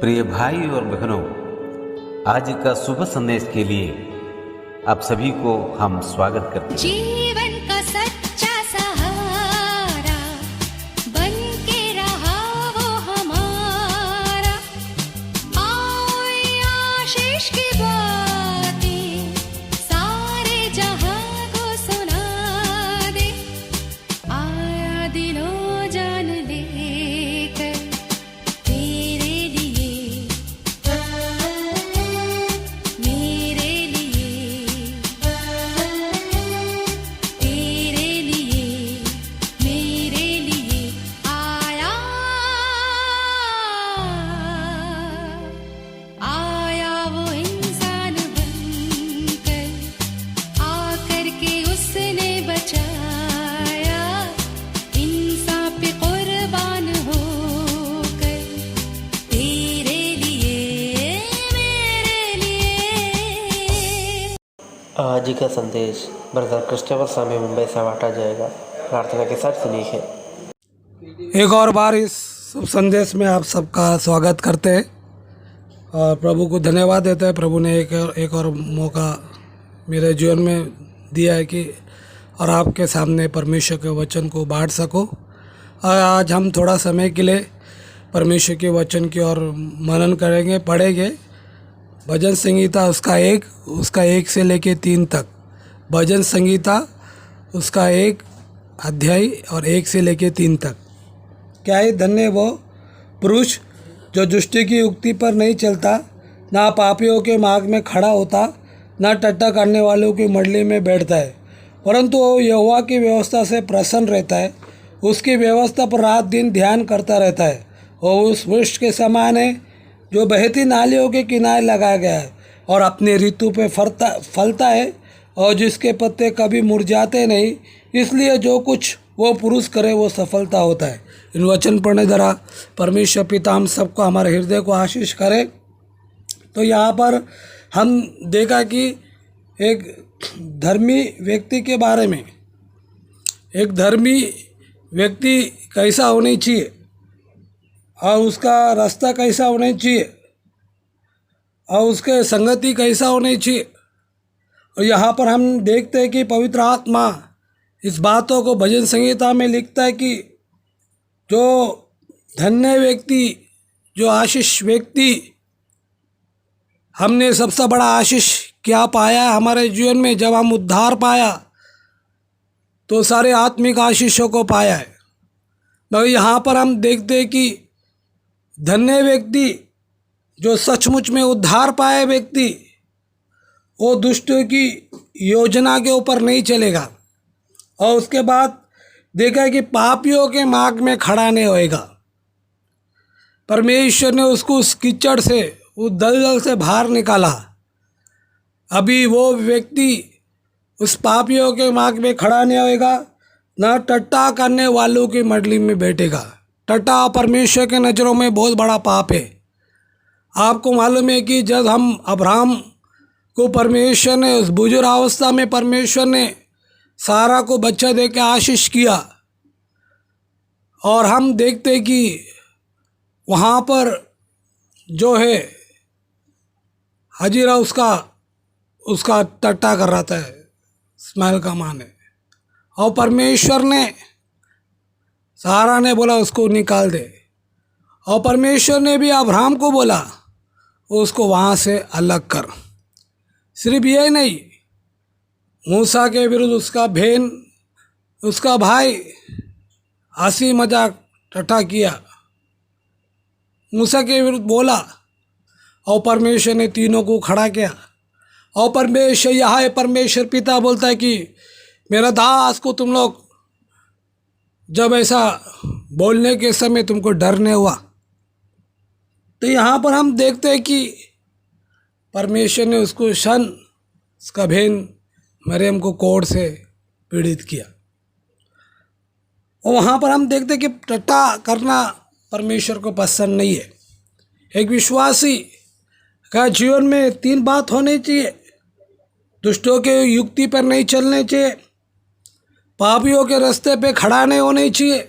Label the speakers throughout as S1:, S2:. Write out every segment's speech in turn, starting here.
S1: प्रिय भाई और बहनों, आज का शुभ संदेश के लिए आप सभी को हम स्वागत करते हैं।
S2: जीवन का सच्चा सहारा बन के रहा वो हमारा, आओ ये आशीष की बातें सारे जहां को सुना दे, आया दिलों जान लेकर तेरे लिए, मेरे लिए, तेरे लिए, मेरे लिए आया, आया वो इंसान बनकर, आकर के उसने बचाया, इंसान पे कुर्बान होकर, तेरे लिए, मेरे लिए।
S3: आज का संदेश ब्रदर क्रिस्टोफर स्वामी मुंबई से बांटा जाएगा। प्रार्थना के साथ सुनिए।
S4: एक और बार इस शुभ संदेश में आप सबका स्वागत करते हैं और प्रभु को धन्यवाद देते हैं। प्रभु ने एक और मौका मेरे जीवन में दिया है कि और आपके सामने परमेश्वर के वचन को बांट सकूं। और आज हम थोड़ा समय के लिए परमेश्वर के वचन की ओर मनन करेंगे, पढ़ेंगे। भजन संगीता उसका एक से लेके 3 तक। भजन संगीता उसका 1 अध्याय और 1 से लेके 3 तक। क्या ही धन्य वो पुरुष जो दुष्टि की युक्ति पर नहीं चलता, ना पापियों के मार्ग में खड़ा होता, ना टट्टा करने वालों की मंडली में बैठता है, परंतु वो यहोवा की व्यवस्था से प्रसन्न रहता है, उसकी व्यवस्था पर रात दिन ध्यान करता रहता है। वो उस वृक्ष के समान है जो बहती नालियों के किनारे लगाया गया है और अपने ऋतु पे फलता है और जिसके पत्ते कभी मुरझाते नहीं। इसलिए जो कुछ वो पुरुष करे वो सफलता होता है। इन वचन पढ़ने द्वारा परमेश्वर पिता हम सबको, हमारे हृदय को आशीष करे। तो यहाँ पर हम देखा कि एक धर्मी व्यक्ति के बारे में, एक धर्मी व्यक्ति कैसा होना चाहिए और उसका रास्ता कैसा होना चाहिए और उसके संगति कैसा होनी चाहिए। और यहाँ पर हम देखते हैं कि पवित्र आत्मा इस बातों को भजन संहिता में लिखता है कि जो धन्य व्यक्ति, जो आशीष व्यक्ति, हमने सबसे बड़ा आशीष क्या पाया हमारे जीवन में। जब हम उद्धार पाया तो सारे आत्मिक आशीषों को पाया है। मगर यहाँ पर हम देखते हैं कि धन्य व्यक्ति, जो सचमुच में उद्धार पाए व्यक्ति, वो दुष्टों की योजना के ऊपर नहीं चलेगा। और उसके बाद देखा कि पापियों के मार्ग में खड़ा नहीं होएगा। परमेश्वर ने उसको उस कीचड़ से, उस दलदल से बाहर निकाला। अभी वो व्यक्ति उस पापियों के मार्ग में खड़ा नहीं होएगा, ना टट्टा करने वालों की मंडली में बैठेगा। टट्टा परमेश्वर के नज़रों में बहुत बड़ा पाप है। आपको मालूम है कि जब हम अब्राहम को परमेश्वर ने उस बुजुर्ग अवस्था में परमेश्वर ने सारा को बच्चा दे के आशीष किया, और हम देखते कि वहाँ पर जो है हजीरा उसका टट्टा कर रहा था, स्माइल का मान है। और परमेश्वर ने, सारा ने बोला उसको निकाल दे, और परमेश्वर ने भी अब्राहम को बोला उसको वहाँ से अलग कर। सिर्फ ये नहीं, मूसा के विरुद्ध उसका बहन, उसका भाई हंसी मजाक टट्टा किया, मूसा के विरुद्ध बोला, और परमेश्वर ने तीनों को खड़ा किया। और परमेश्वर यहाँ है, परमेश्वर पिता बोलता है कि मेरा दास को तुम लोग जब ऐसा बोलने के समय तुमको डर नहीं हुआ। तो यहाँ पर हम देखते हैं कि परमेश्वर ने उसको उसका बहन मरियम को कोढ़ से पीड़ित किया। और वहाँ पर हम देखते हैं कि टट्टा करना परमेश्वर को पसंद नहीं है। एक विश्वासी का जीवन में 3 बात होनी चाहिए। दुष्टों के युक्ति पर नहीं चलने चाहिए, पापियों के रास्ते पे खड़ा नहीं होने चाहिए,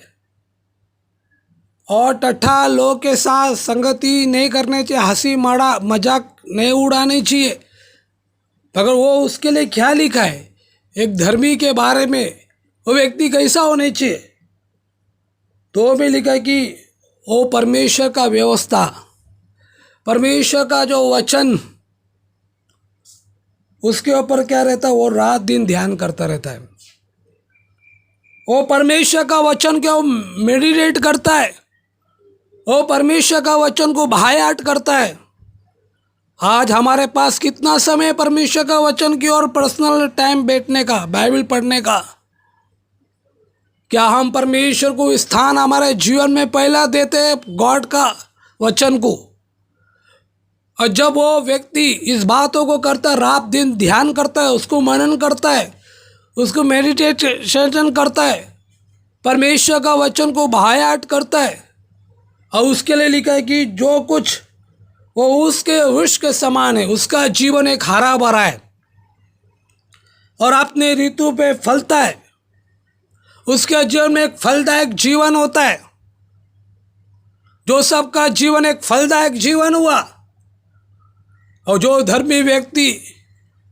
S4: और टट्ठा लोग के साथ संगति नहीं करने चाहिए, हंसी मजाक नहीं उड़ानी चाहिए। मगर वो उसके लिए क्या लिखा है, एक धर्मी के बारे में वो व्यक्ति कैसा होना चाहिए, तो भी लिखा है कि वो परमेश्वर का व्यवस्था, परमेश्वर का जो वचन, उसके ऊपर क्या रहता है, वो रात दिन ध्यान करता रहता है। वो परमेश्वर का वचन को मेडिटेट करता है, वो परमेश्वर का वचन को बायाट करता है। आज हमारे पास कितना समय परमेश्वर का वचन की और पर्सनल टाइम बैठने का, बाइबल पढ़ने का? क्या हम परमेश्वर को स्थान हमारे जीवन में पहला देते हैं, गॉड का वचन को? और जब वो व्यक्ति इस बातों को करता है, रात दिन ध्यान करता है, उसको मनन करता है, उसको मेडिटेशन करता है, परमेश्वर का वचन को बायाट करता है, और उसके लिए लिखा है कि जो कुछ वो उसके वृक्ष के समान है, उसका जीवन एक हरा भरा है और अपने ऋतु पे फलता है, उसके जीवन में एक फलदायक जीवन होता है। जो सबका जीवन एक फलदायक जीवन हुआ। और जो धर्मी व्यक्ति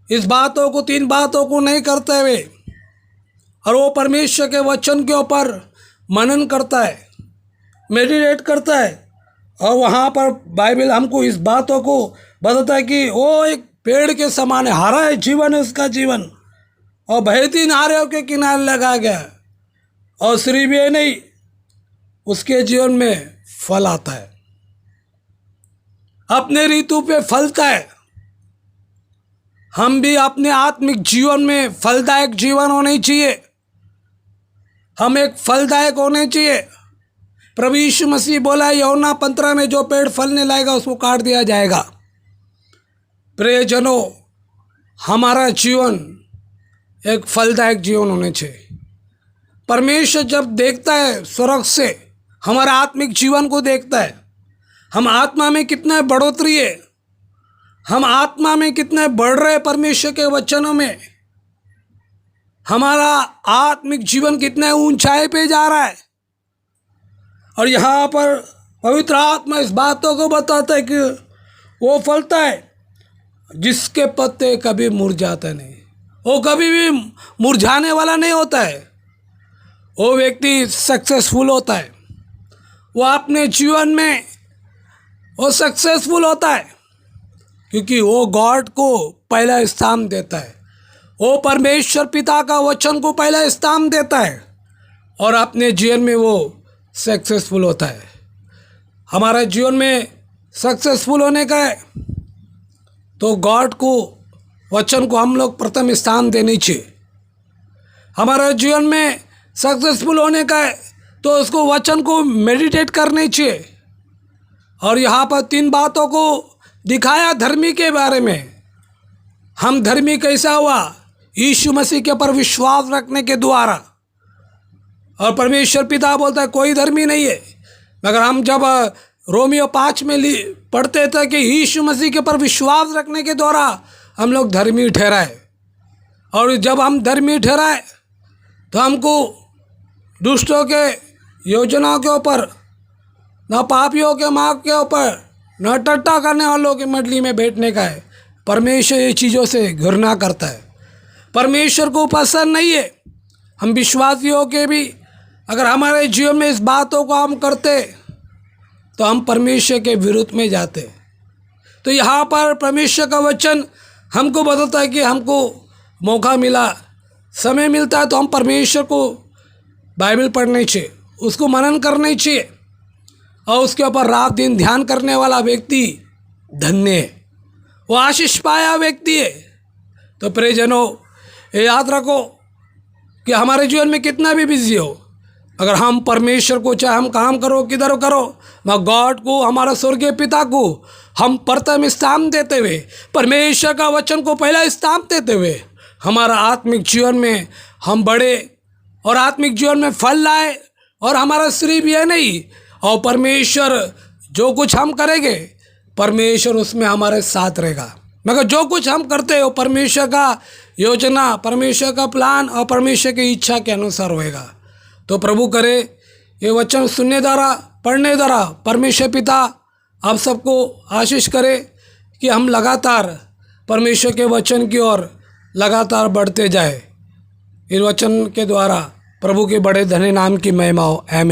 S4: इस बातों को, 3 बातों को नहीं करते हुए, और वो परमेश्वर के वचन के ऊपर मनन करता है, मेडिटेट करता है, और वहाँ पर बाइबल हमको इस बातों को बताता है कि वो एक पेड़ के समान है, हरा है जीवन है उसका जीवन, और बहती नारियों के किनारे लगा गया है। और सिर्फ ये नहीं, उसके जीवन में फल आता है, अपने ऋतु पे फलता है। हम भी अपने आत्मिक जीवन में फलदायक जीवन होने चाहिए, हम एक फलदायक होने चाहिए। प्रभु यीशु मसीह बोला यूहन्ना 15 में, जो पेड़ फलने लाएगा उसको काट दिया जाएगा। प्रियजनों, हमारा जीवन एक फलदायक जीवन होने चाहिए। परमेश्वर जब देखता है स्वर्ग से हमारा आत्मिक जीवन को देखता है, हम आत्मा में कितना बढ़ोतरी है, हम आत्मा में कितने बढ़ रहे परमेश्वर के वचनों में, हमारा आत्मिक जीवन कितने ऊंचाई पे जा रहा है। और यहाँ पर पवित्र आत्मा इस बातों को बताता है कि वो फलता है जिसके पत्ते कभी मुरझाते नहीं, वो कभी भी मुरझाने वाला नहीं होता है। वो व्यक्ति सक्सेसफुल होता है, वो अपने जीवन में वो सक्सेसफुल होता है, क्योंकि वो गॉड को पहला स्थान देता है, वो परमेश्वर पिता का वचन को पहला स्थान देता है, और अपने जीवन में वो सक्सेसफुल होता है। हमारे जीवन में सक्सेसफुल होने का है तो गॉड को, वचन को हम लोग प्रथम स्थान देनी चाहिए। हमारे जीवन में सक्सेसफुल होने का है तो उसको वचन को मेडिटेट करनी चाहिए। और यहाँ पर 3 बातों को दिखाया धर्मी के बारे में। हम धर्मी कैसा हुआ? यीशु मसीह के ऊपर विश्वास रखने के द्वारा। और परमेश्वर पिता बोलता है कोई धर्मी नहीं है, मगर हम जब रोमियो 5 में पढ़ते थे कि यीशु मसीह के ऊपर विश्वास रखने के द्वारा हम लोग धर्मी ठहराए। और जब हम धर्मी ठहराए तो हमको दुष्टों के योजनाओं के ऊपर, न पापियों के मार्ग के ऊपर, न टट्टा करने वालों की मंडली में बैठने का है। परमेश्वर ये चीज़ों से घृणा करता है, परमेश्वर को पसंद नहीं है। हम विश्वासियों के भी अगर हमारे जीवन में इस बातों को हम करते तो हम परमेश्वर के विरुद्ध में जाते। तो यहाँ पर परमेश्वर का वचन हमको बताता है कि हमको मौका मिला, समय मिलता है तो हम परमेश्वर को बाइबल पढ़नी चाहिए, उसको मनन करनी चाहिए, और उसके ऊपर रात दिन ध्यान करने वाला व्यक्ति धन्य है, वो आशीष पाया व्यक्ति है। तो प्रियजनों, ये याद रखो कि हमारे जीवन में कितना भी बिजी हो, अगर हम परमेश्वर को, चाहे हम काम करो किधर करो, मैं गॉड को, हमारा स्वर्गीय पिता को हम प्रथम स्थान देते हुए, परमेश्वर का वचन को पहला स्थान देते हुए हमारा आत्मिक जीवन में हम बढ़े और आत्मिक जीवन में फल लाए। और हमारा सिर्फ यह नहीं, और परमेश्वर जो कुछ हम करेंगे परमेश्वर उसमें हमारे साथ रहेगा। मगर जो कुछ हम करते हो परमेश्वर का योजना, परमेश्वर का प्लान और परमेश्वर की इच्छा के अनुसार होएगा। तो प्रभु करे ये वचन सुनने द्वारा, पढ़ने द्वारा परमेश्वर पिता आप सबको आशीष करे कि हम लगातार परमेश्वर के वचन की ओर लगातार बढ़ते जाए। इस वचन के द्वारा प्रभु के बड़े धन्य नाम की महिमा हो। आमीन।